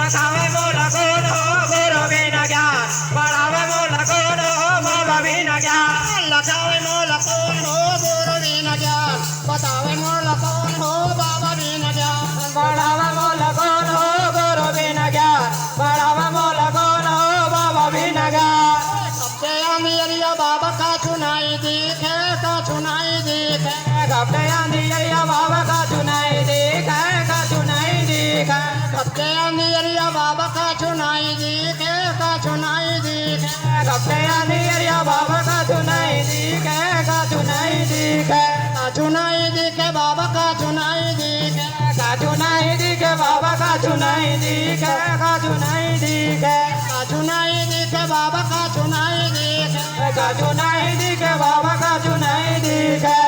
लखावे मोला कोण हो गुरु बिना ज्ञान बढ़ावे मोला कोण हो बाबा बिना ज्ञान लखावे मोला कौन हो गुरु बिना ज्ञान बतावे मोला कौन हो बाबा बिना ज्ञान बढ़ावे मोला कोण हो गुरु बिना ज्ञान बढ़ावे मोला कोण हो बाबा बिना ज्ञान सबसे अमीरिया बाबा का चुनाई दिखे का चुनाई दिखे कपड़े अंधिया बाबा का चुनाई दिखे का चुनाई दिखे सबसे अमीरिया बाबा का चुनाई दिखे का चुनाई दिखे कपड़े अंधिया बाबा का चुनाई दिखे का चुनाई दिखे का चुनाई दिखे बाबा का चुनाई दिखे का चुनाई दिखे बाबा का चुनाई दिखे का चुनाई दिखे का चुनाई दिखे बाबा का चुनाई दिखे का चुनाई दिखे बाबा का चुनाई दिखे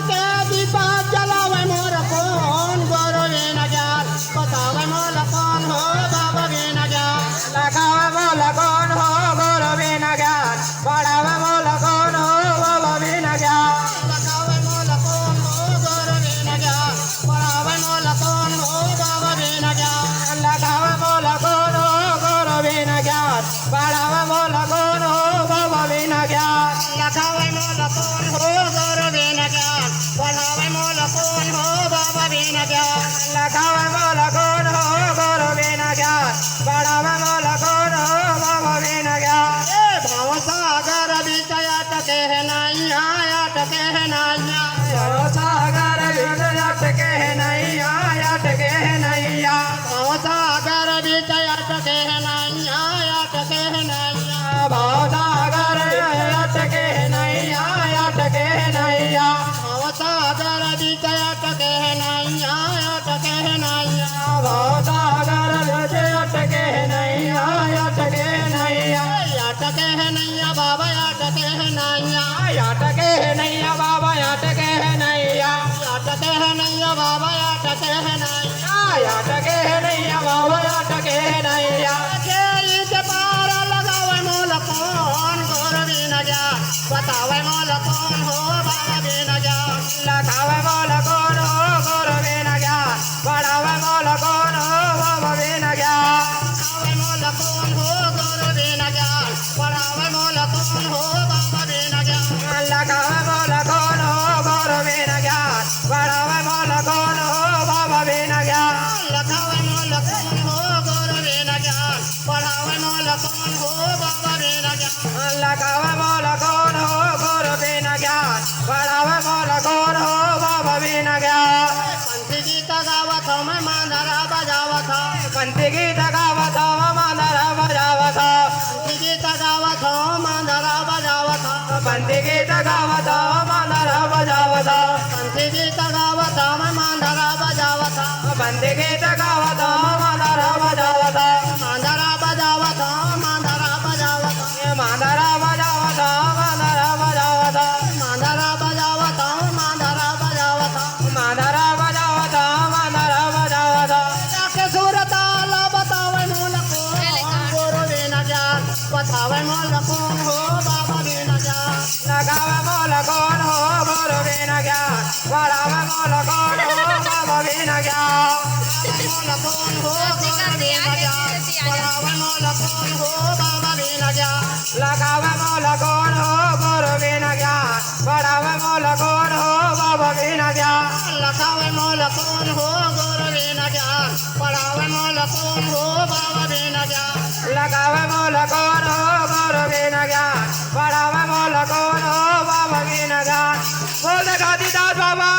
के दीपा जलावे मोर कौन गुरु बिना ज्ञान बतावे मोर कौन हो बाबा बिना ज्ञान लखावे मोला कोण हो गुरु बिना ज्ञान बढ़ावे मोला कोण हो बाबा बिना ज्ञान लगावे मोर कौन हो गुरु बिना ज्ञान पढ़ावे मोर कौन हो बाबा बिना ज्ञान लखावे मोला कोण हो गुरु बिना ज्ञान बढ़ावे मोला कोण हो बाबा बिना ज्ञान लगावे मोर कौन हो गुरु बिना ज्ञान पढ़ावे मोर कौन हो बाबा बिना ज्ञान लखावे मोला कोण हो गुरु बिना ज्ञान बढ़ावे मोला कोण हो बाबा बिना ज्ञान भाव सागर विचया टके है नैया टके है नैया सागर विजय अटके नैया अटके नैया भाव सागर विचया टके है नैया टके है नैया भाव सागर अटके नैया अटके नैया भाव सागर विचया टके है नैया टके है नैया भाव सागर विजय अटके नैया अटके नैया टके है नैया बाबा टके है नैया अटके नैया बाबा अटके नैया टके है नैया बाबा टके है नैया अटके नैया बाबा अटके नैया के पार लगावे मोल कौन गुरु बिना ज्ञान बतावे मोल कौन हो बाबा बिना ज्ञान लखावे मोला कोण हो गुरु बिना ज्ञान बढ़ावे मोला कोण हो बाबा बिना ज्ञान बतावे मोल कौन हो गुरु बिना ज्ञान पढ़ावे मोल कौन हो बाबा बिना ज्ञान लखावे मोला कोण हो गुरु बिना ज्ञान बढ़ावे मोला कोण हो बाबा बिना ज्ञान लगावे मोल कौन हो गुरु बिना ज्ञान पढ़ावे मोल कौन हो बाबा बिना ज्ञान लखावे मोला कोण हो गुरु बिना ज्ञान बढ़ावे मोला कोण हो बाबा बिना ज्ञान पंथी गीत गावत मैं मांधरा बजावत पंथी गीत गावत मांधरा बजावत पंथी गीत गावत मांधरा बजावत पंथी गीत गावत मांधरा बजावत पंथी गीत गावत मैं मांधरा बजावत पंथी गीत गावत मांधरा बजावत मांधरा बजावत मांधरा बजावत मांधरा बजावत मांधरा बजावत मांधरा बजावत मांधरा बजावत मांधरा बजावत मांधरा बजावत जाके सूरताल बतावे मोल कौन गुरु बिना ज्ञान बतावे मोल कौन हो बाबा बिना ज्ञान लगावे मोला कोण हो गुरु बिना ज्ञान बढ़ावे मोला कोण हो बाबा बिना ज्ञान मोल कौन हो गुरु बिना ज्ञान पढ़ावे मोल कौन हो बाबा बिना ज्ञान लगावे मोला कोण हो गुरु बिना ज्ञान बढ़ावे मोला कोण हो बाबा बिना ज्ञान लखावे मोल कौन हो गुरु बिना ज्ञान पढ़ावे मोल कौन हो बाबा बिना ज्ञान लगावे मोला कोण हो गुरु बिना ज्ञान बढ़ावे मोला कोण हो बाबा बिना ज्ञान बोल गादीदास बाबा